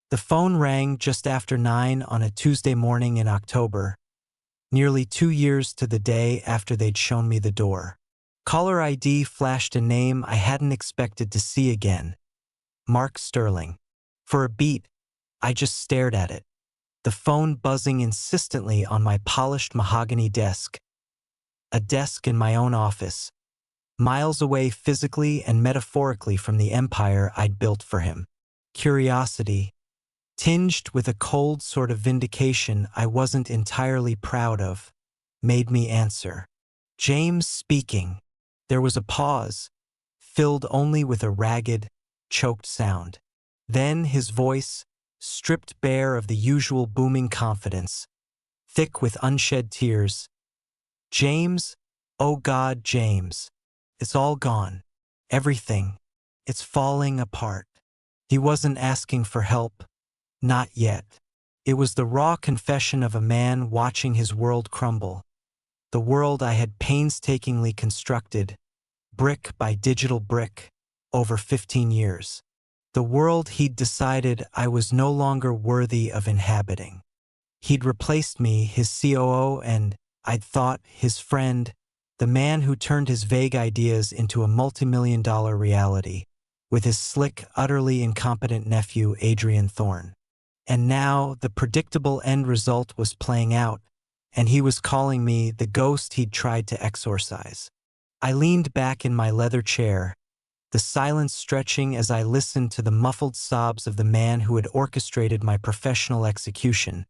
The phone rang just after 9 on a Tuesday morning in October, nearly 2 years to the day after they'd shown me the door. Caller ID flashed a name I hadn't expected to see again: Mark Sterling. For a beat, I just stared at it, the phone buzzing insistently on my polished mahogany desk, a desk in my own office, miles away physically and metaphorically from the empire I'd built for him. Curiosity, tinged with a cold sort of vindication I wasn't entirely proud of, made me answer. James speaking. There was a pause, filled only with a ragged, choked sound. Then his voice, stripped bare of the usual booming confidence, thick with unshed tears. James, oh God, James, it's all gone. Everything. It's falling apart. He wasn't asking for help. Not yet. It was the raw confession of a man watching his world crumble. The world I had painstakingly constructed, brick by digital brick, over 15 years. The world he'd decided I was no longer worthy of inhabiting. He'd replaced me, his COO, and, I'd thought, his friend, the man who turned his vague ideas into a multi-million-dollar reality, with his slick, utterly incompetent nephew, Adrian Thorne. And now the predictable end result was playing out, and he was calling me the ghost he'd tried to exorcise. I leaned back in my leather chair, the silence stretching as I listened to the muffled sobs of the man who had orchestrated my professional execution,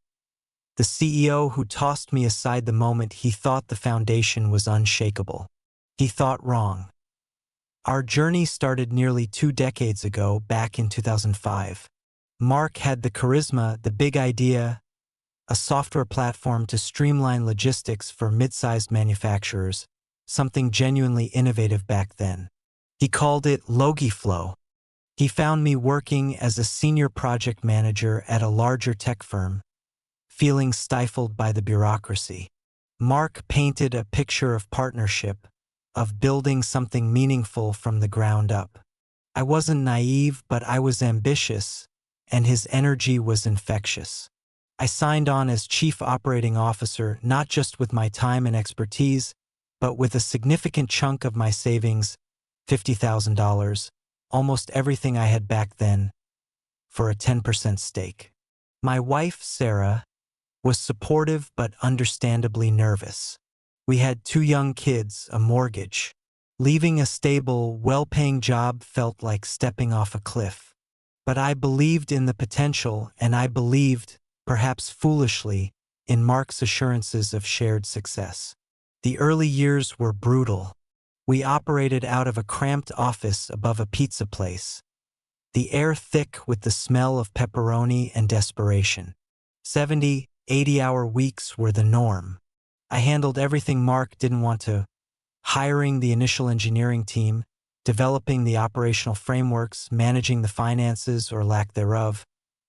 the CEO who tossed me aside the moment he thought the foundation was unshakable. He thought wrong. Our journey started nearly 2 decades ago, back in 2005. Mark had the charisma, the big idea, a software platform to streamline logistics for mid-sized manufacturers, something genuinely innovative back then. He called it Logiflow. He found me working as a senior project manager at a larger tech firm, feeling stifled by the bureaucracy. Mark painted a picture of partnership, of building something meaningful from the ground up. I wasn't naive, but I was ambitious, and his energy was infectious. I signed on as Chief Operating Officer, not just with my time and expertise, but with a significant chunk of my savings, $50,000, almost everything I had back then, for a 10% stake. My wife, Sarah, was supportive but understandably nervous. We had 2 young kids, a mortgage. Leaving a stable, well-paying job felt like stepping off a cliff. But I believed in the potential, and I believed, perhaps foolishly, in Mark's assurances of shared success. The early years were brutal. We operated out of a cramped office above a pizza place, the air thick with the smell of pepperoni and desperation. 70, 80-hour weeks were the norm. I handled everything Mark didn't want to: hiring the initial engineering team, developing the operational frameworks, managing the finances or lack thereof,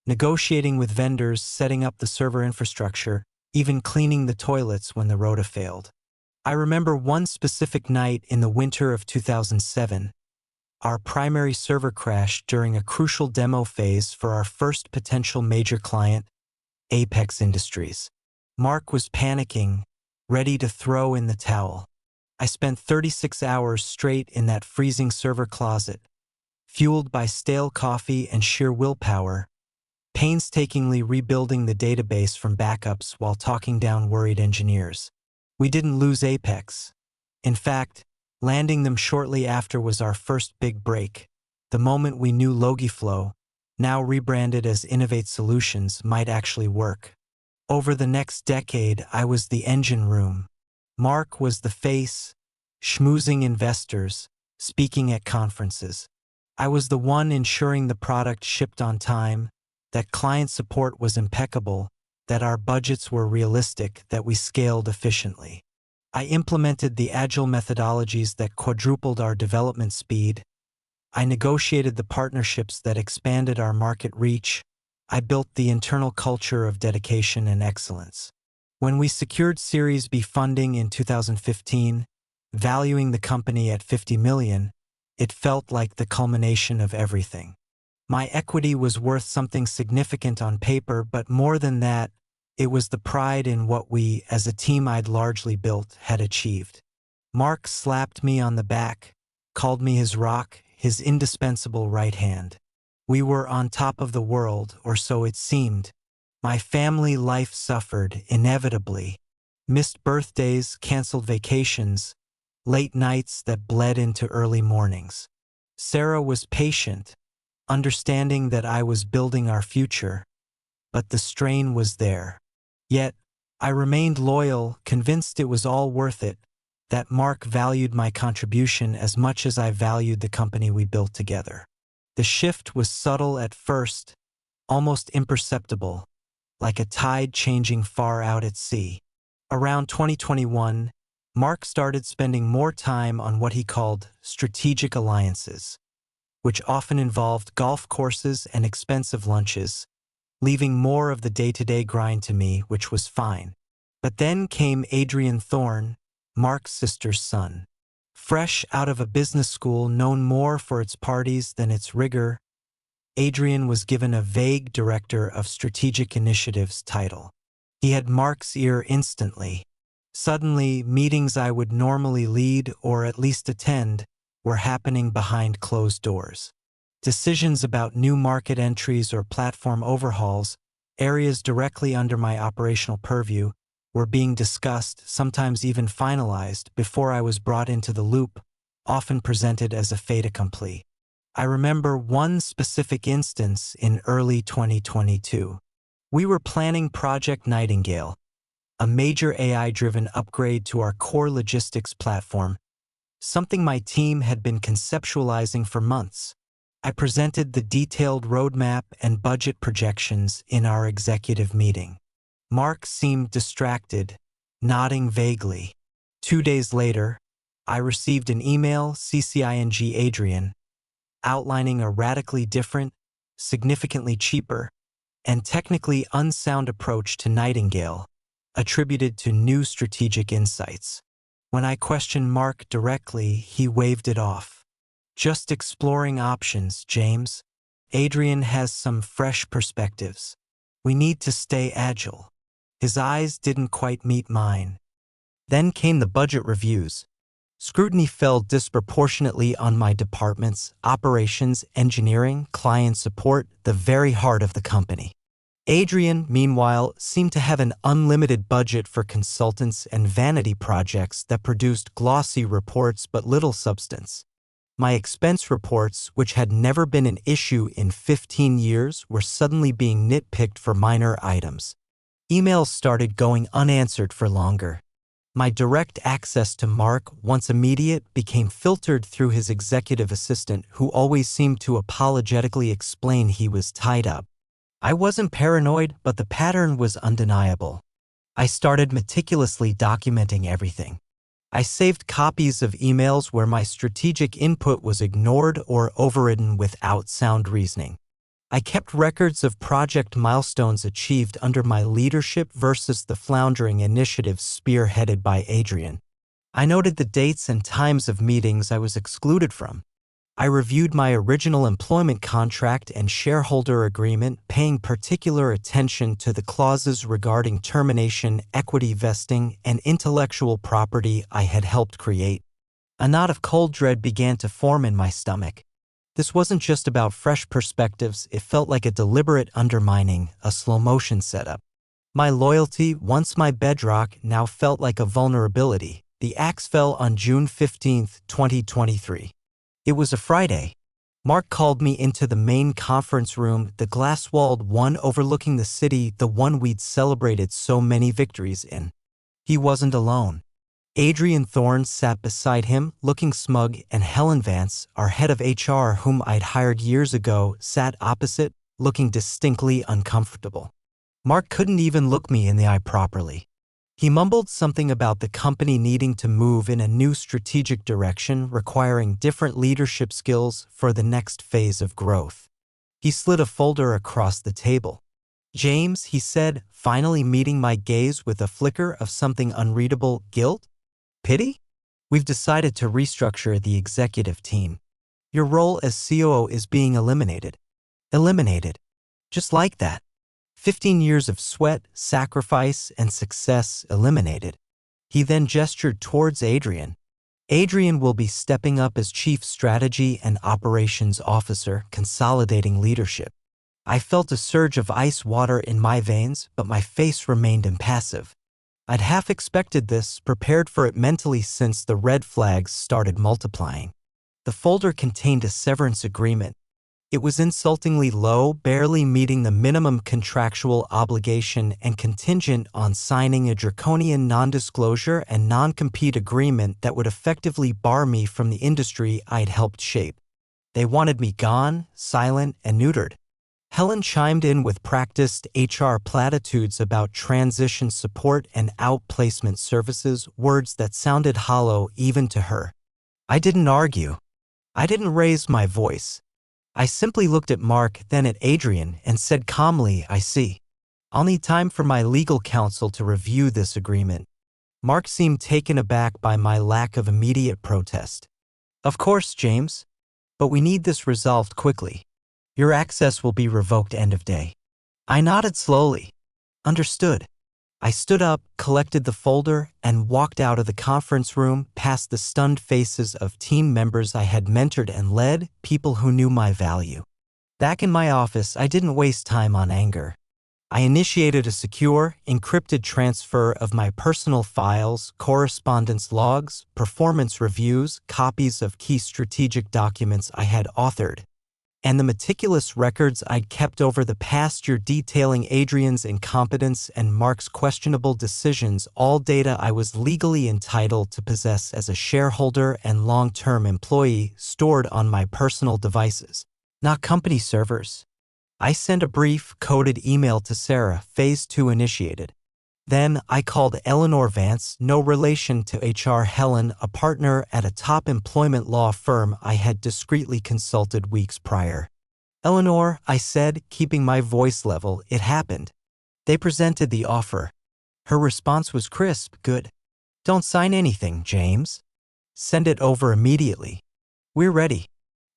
negotiating with vendors, setting up the server infrastructure, even cleaning the toilets when the rota failed. I remember one specific night in the winter of 2007. Our primary server crashed during a crucial demo phase for our first potential major client, Apex Industries. Mark was panicking, ready to throw in the towel. I spent 36 hours straight in that freezing server closet, fueled by stale coffee and sheer willpower, painstakingly rebuilding the database from backups while talking down worried engineers. We didn't lose Apex. In fact, landing them shortly after was our first big break, the moment we knew Logiflow, now rebranded as Innovate Solutions, might actually work. Over the next decade, I was the engine room. Mark was the face, schmoozing investors, speaking at conferences. I was the one ensuring the product shipped on time, that client support was impeccable, that our budgets were realistic, that we scaled efficiently. I implemented the agile methodologies that quadrupled our development speed. I negotiated the partnerships that expanded our market reach. I built the internal culture of dedication and excellence. When we secured Series B funding in 2015, valuing the company at $50 million, it felt like the culmination of everything. My equity was worth something significant on paper, but more than that, it was the pride in what we, as a team I'd largely built, had achieved. Mark slapped me on the back, called me his rock, his indispensable right hand. We were on top of the world, or so it seemed. My family life suffered, inevitably. Missed birthdays, canceled vacations, late nights that bled into early mornings. Sarah was patient, understanding that I was building our future, but the strain was there. Yet, I remained loyal, convinced it was all worth it, that Mark valued my contribution as much as I valued the company we built together. The shift was subtle at first, almost imperceptible, like a tide changing far out at sea. Around 2021, Mark started spending more time on what he called strategic alliances, which often involved golf courses and expensive lunches, leaving more of the day-to-day grind to me, which was fine. But then came Adrian Thorne, Mark's sister's son. Fresh out of a business school known more for its parties than its rigor, Adrian was given a vague Director of Strategic Initiatives title. He had Mark's ear instantly. Suddenly, meetings I would normally lead or at least attend were happening behind closed doors. Decisions about new market entries or platform overhauls, areas directly under my operational purview, were being discussed, sometimes even finalized, before I was brought into the loop, often presented as a fait accompli. I remember one specific instance in early 2022. We were planning Project Nightingale, a major AI-driven upgrade to our core logistics platform, something my team had been conceptualizing for months. I presented the detailed roadmap and budget projections in our executive meeting. Mark seemed distracted, nodding vaguely. 2 days later, I received an email, CCING Adrian, outlining a radically different, significantly cheaper, and technically unsound approach to Nightingale, attributed to new strategic insights. When I questioned Mark directly, he waved it off. Just exploring options, James. Adrian has some fresh perspectives. We need to stay agile. His eyes didn't quite meet mine. Then came the budget reviews. Scrutiny fell disproportionately on my departments, operations, engineering, client support, the very heart of the company. Adrian, meanwhile, seemed to have an unlimited budget for consultants and vanity projects that produced glossy reports but little substance. My expense reports, which had never been an issue in 15 years, were suddenly being nitpicked for minor items. Emails started going unanswered for longer. My direct access to Mark, once immediate, became filtered through his executive assistant, who always seemed to apologetically explain he was tied up. I wasn't paranoid, but the pattern was undeniable. I started meticulously documenting everything. I saved copies of emails where my strategic input was ignored or overridden without sound reasoning. I kept records of project milestones achieved under my leadership versus the floundering initiatives spearheaded by Adrian. I noted the dates and times of meetings I was excluded from. I reviewed my original employment contract and shareholder agreement, paying particular attention to the clauses regarding termination, equity vesting, and intellectual property I had helped create. A knot of cold dread began to form in my stomach. This wasn't just about fresh perspectives, it felt like a deliberate undermining, a slow-motion setup. My loyalty, once my bedrock, now felt like a vulnerability. The axe fell on June 15, 2023. It was a Friday. Mark called me into the main conference room, the glass-walled one overlooking the city, the one we'd celebrated so many victories in. He wasn't alone. Adrian Thorne sat beside him, looking smug, and Helen Vance, our head of HR whom I'd hired years ago, sat opposite, looking distinctly uncomfortable. Mark couldn't even look me in the eye properly. He mumbled something about the company needing to move in a new strategic direction, requiring different leadership skills for the next phase of growth. He slid a folder across the table. "James," he said, finally meeting my gaze with a flicker of something unreadable, guilt? Pity? "We've decided to restructure the executive team. Your role as COO is being eliminated. Eliminated. Just like that. 15 years of sweat, sacrifice, and success eliminated. He then gestured towards Adrian. Adrian will be stepping up as Chief Strategy and Operations Officer, consolidating leadership. I felt a surge of ice water in my veins, but my face remained impassive. I'd half expected this, prepared for it mentally since the red flags started multiplying. The folder contained a severance agreement. It was insultingly low, barely meeting the minimum contractual obligation and contingent on signing a draconian non-disclosure and non-compete agreement that would effectively bar me from the industry I'd helped shape. They wanted me gone, silent, and neutered. Helen chimed in with practiced HR platitudes about transition support and outplacement services, words that sounded hollow even to her. I didn't argue. I didn't raise my voice. I simply looked at Mark, then at Adrian, and said calmly, "I see. I'll need time for my legal counsel to review this agreement." Mark seemed taken aback by my lack of immediate protest. "Of course, James. But we need this resolved quickly. Your access will be revoked end of day." I nodded slowly. Understood. I stood up, collected the folder, and walked out of the conference room, past the stunned faces of team members I had mentored and led, people who knew my value. Back in my office, I didn't waste time on anger. I initiated a secure, encrypted transfer of my personal files, correspondence logs, performance reviews, copies of key strategic documents I had authored, and the meticulous records I'd kept over the past year detailing Adrian's incompetence and Mark's questionable decisions, all data I was legally entitled to possess as a shareholder and long-term employee, stored on my personal devices, not company servers. I sent a brief, coded email to Sarah, Phase 2 initiated. Then I called Eleanor Vance, no relation to HR Helen, a partner at a top employment law firm I had discreetly consulted weeks prior. "Eleanor," I said, keeping my voice level, "it happened." They presented the offer. Her response was crisp, "Good. Don't sign anything, James. Send it over immediately. We're ready."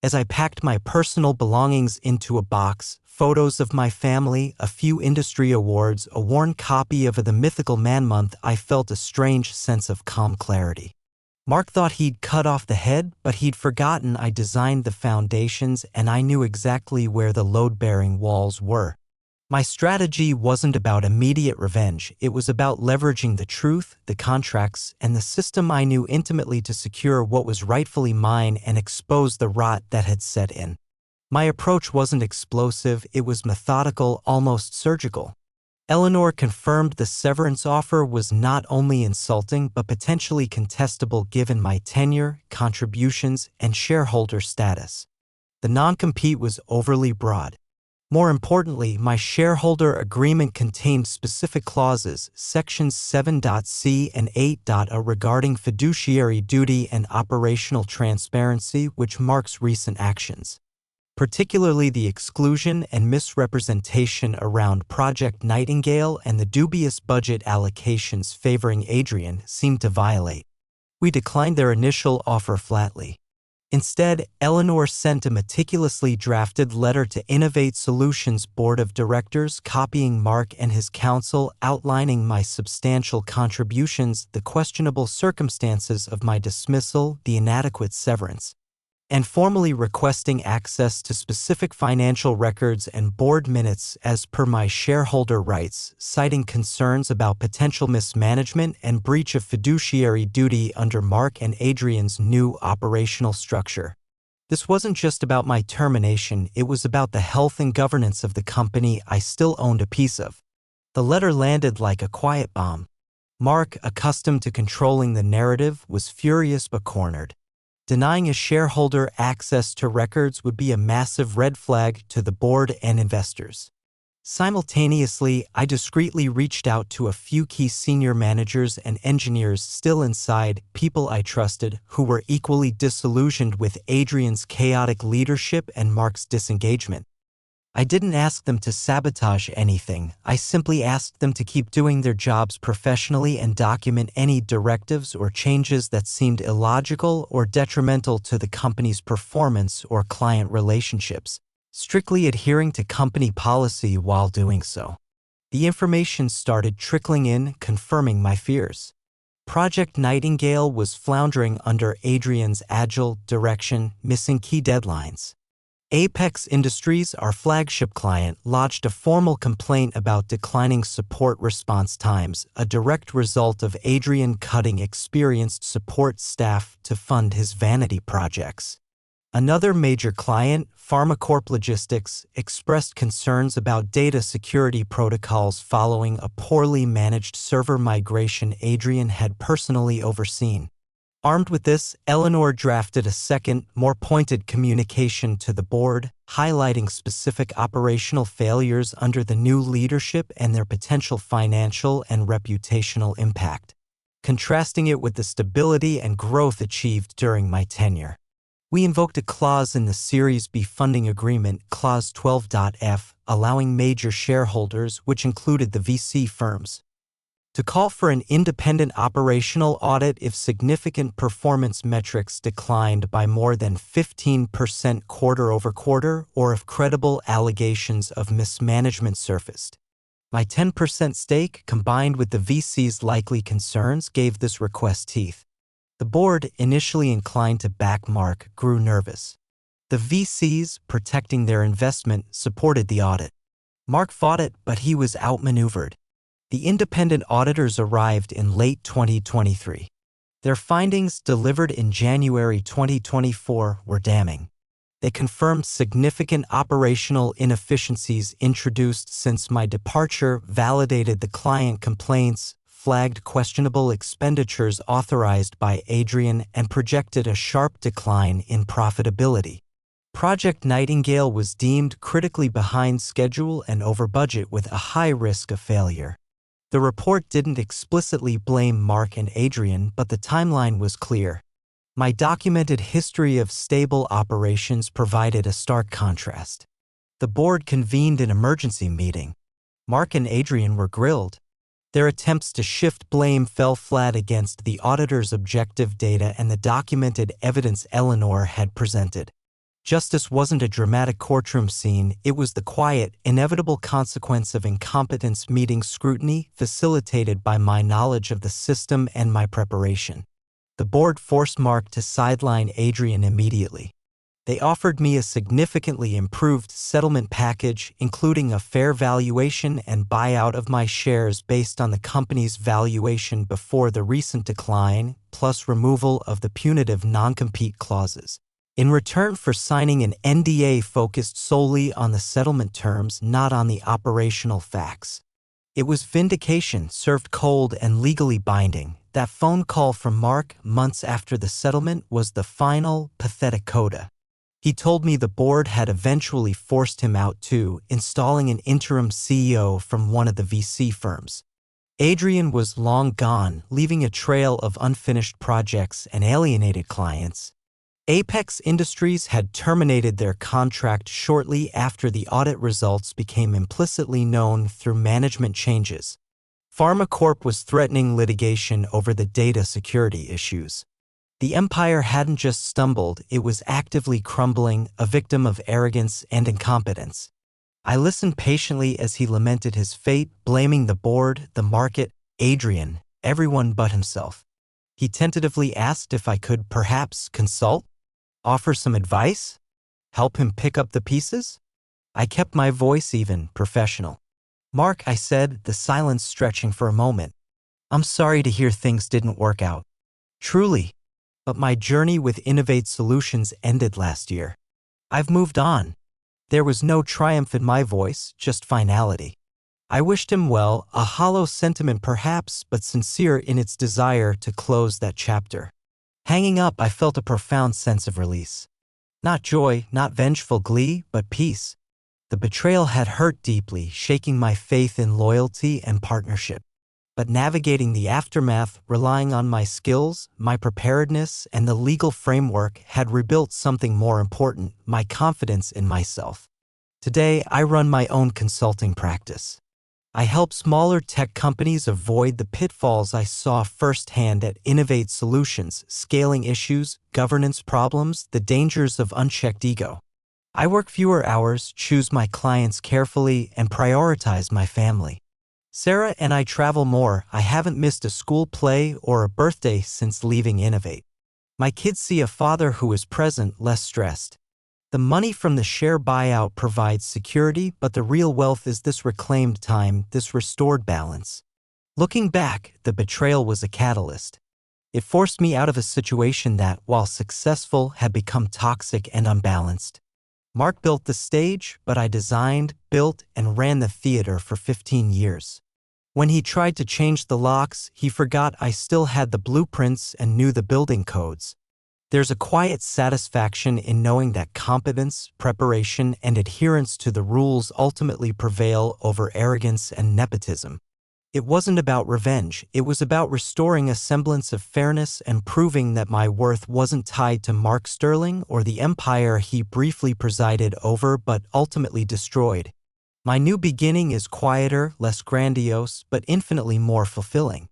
As I packed my personal belongings into a box, photos of my family, a few industry awards, a worn copy of The Mythical Man Month, I felt a strange sense of calm clarity. Mark thought he'd cut off the head, but he'd forgotten I designed the foundations and I knew exactly where the load-bearing walls were. My strategy wasn't about immediate revenge, it was about leveraging the truth, the contracts, and the system I knew intimately to secure what was rightfully mine and expose the rot that had set in. My approach wasn't explosive, it was methodical, almost surgical. Eleanor confirmed the severance offer was not only insulting but potentially contestable given my tenure, contributions, and shareholder status. The non-compete was overly broad. More importantly, my shareholder agreement contained specific clauses, sections 7.c and 8.a regarding fiduciary duty and operational transparency, which marks recent actions. Particularly the exclusion and misrepresentation around Project Nightingale and the dubious budget allocations favoring Adrian seemed to violate. We declined their initial offer flatly. Instead, Eleanor sent a meticulously drafted letter to Innovate Solutions' board of directors, copying Mark and his counsel, outlining my substantial contributions, the questionable circumstances of my dismissal, the inadequate severance, and formally requesting access to specific financial records and board minutes as per my shareholder rights, citing concerns about potential mismanagement and breach of fiduciary duty under Mark and Adrian's new operational structure. This wasn't just about my termination, it was about the health and governance of the company I still owned a piece of. The letter landed like a quiet bomb. Mark, accustomed to controlling the narrative, was furious but cornered. Denying a shareholder access to records would be a massive red flag to the board and investors. Simultaneously, I discreetly reached out to a few key senior managers and engineers still inside, people I trusted, who were equally disillusioned with Adrian's chaotic leadership and Mark's disengagement. I didn't ask them to sabotage anything, I simply asked them to keep doing their jobs professionally and document any directives or changes that seemed illogical or detrimental to the company's performance or client relationships. strictly adhering to company policy while doing so. The information started trickling in, confirming my fears. Project Nightingale was floundering under Adrian's agile direction, missing key deadlines. Apex Industries, our flagship client, lodged a formal complaint about declining support response times, a direct result of Adrian cutting experienced support staff to fund his vanity projects. Another major client, PharmaCorp Logistics, expressed concerns about data security protocols following a poorly managed server migration Adrian had personally overseen. Armed with this, Eleanor drafted a second, more pointed communication to the board, highlighting specific operational failures under the new leadership and their potential financial and reputational impact, contrasting it with the stability and growth achieved during my tenure. We invoked a clause in the Series B funding agreement, Clause 12.f, allowing major shareholders, which included the VC firms, to call for an independent operational audit if significant performance metrics declined by more than 15% quarter-over-quarter or if credible allegations of mismanagement surfaced. My 10% stake, combined with the VC's likely concerns, gave this request teeth. The board, initially inclined to back Mark, grew nervous. The VCs, protecting their investment, supported the audit. Mark fought it, but he was outmaneuvered. The independent auditors arrived in late 2023. Their findings, delivered in January 2024, were damning. They confirmed significant operational inefficiencies introduced since my departure, validated the client complaints, flagged questionable expenditures authorized by Adrian, and projected a sharp decline in profitability. Project Nightingale was deemed critically behind schedule and over budget with a high risk of failure. The report didn't explicitly blame Mark and Adrian, but the timeline was clear. My documented history of stable operations provided a stark contrast. The board convened an emergency meeting. Mark and Adrian were grilled. Their attempts to shift blame fell flat against the auditor's objective data and the documented evidence Eleanor had presented. Justice wasn't a dramatic courtroom scene, it was the quiet, inevitable consequence of incompetence meeting scrutiny, facilitated by my knowledge of the system and my preparation. The board forced Mark to sideline Adrian immediately. They offered me a significantly improved settlement package, including a fair valuation and buyout of my shares based on the company's valuation before the recent decline, plus removal of the punitive non-compete clauses. In return for signing an NDA focused solely on the settlement terms, not on the operational facts. It was vindication, served cold and legally binding. That phone call from Mark, months after the settlement, was the final, pathetic coda. He told me the board had eventually forced him out too, installing an interim CEO from one of the VC firms. Adrian was long gone, leaving a trail of unfinished projects and alienated clients. Apex Industries had terminated their contract shortly after the audit results became implicitly known through management changes. PharmaCorp was threatening litigation over the data security issues. The empire hadn't just stumbled, it was actively crumbling, a victim of arrogance and incompetence. I listened patiently as he lamented his fate, blaming the board, the market, Adrian, everyone but himself. He tentatively asked if I could perhaps consult, offer some advice, help him pick up the pieces. I kept my voice even, professional. Mark, I said, the silence stretching for a moment. I'm sorry to hear things didn't work out. Truly. But my journey with Innovate Solutions ended last year. I've moved on. There was no triumph in my voice, just finality. I wished him well, a hollow sentiment perhaps, but sincere in its desire to close that chapter. Hanging up, I felt a profound sense of release. Not joy, not vengeful glee, but peace. The betrayal had hurt deeply, shaking my faith in loyalty and partnership. But navigating the aftermath, relying on my skills, my preparedness, and the legal framework had rebuilt something more important, my confidence in myself. Today, I run my own consulting practice. I help smaller tech companies avoid the pitfalls I saw firsthand at Innovate Solutions, scaling issues, governance problems, the dangers of unchecked ego. I work fewer hours, choose my clients carefully, and prioritize my family. Sarah and I travel more. I haven't missed a school play or a birthday since leaving Innovate. My kids see a father who is present, less stressed. The money from the share buyout provides security, but the real wealth is this reclaimed time, this restored balance. Looking back, the betrayal was a catalyst. It forced me out of a situation that, while successful, had become toxic and unbalanced. Mark built the stage, but I designed, built, and ran the theater for 15 years. When he tried to change the locks, he forgot I still had the blueprints and knew the building codes. There's a quiet satisfaction in knowing that competence, preparation, and adherence to the rules ultimately prevail over arrogance and nepotism. It wasn't about revenge, it was about restoring a semblance of fairness and proving that my worth wasn't tied to Mark Sterling or the empire he briefly presided over but ultimately destroyed. My new beginning is quieter, less grandiose, but infinitely more fulfilling.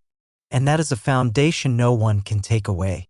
And that is a foundation no one can take away.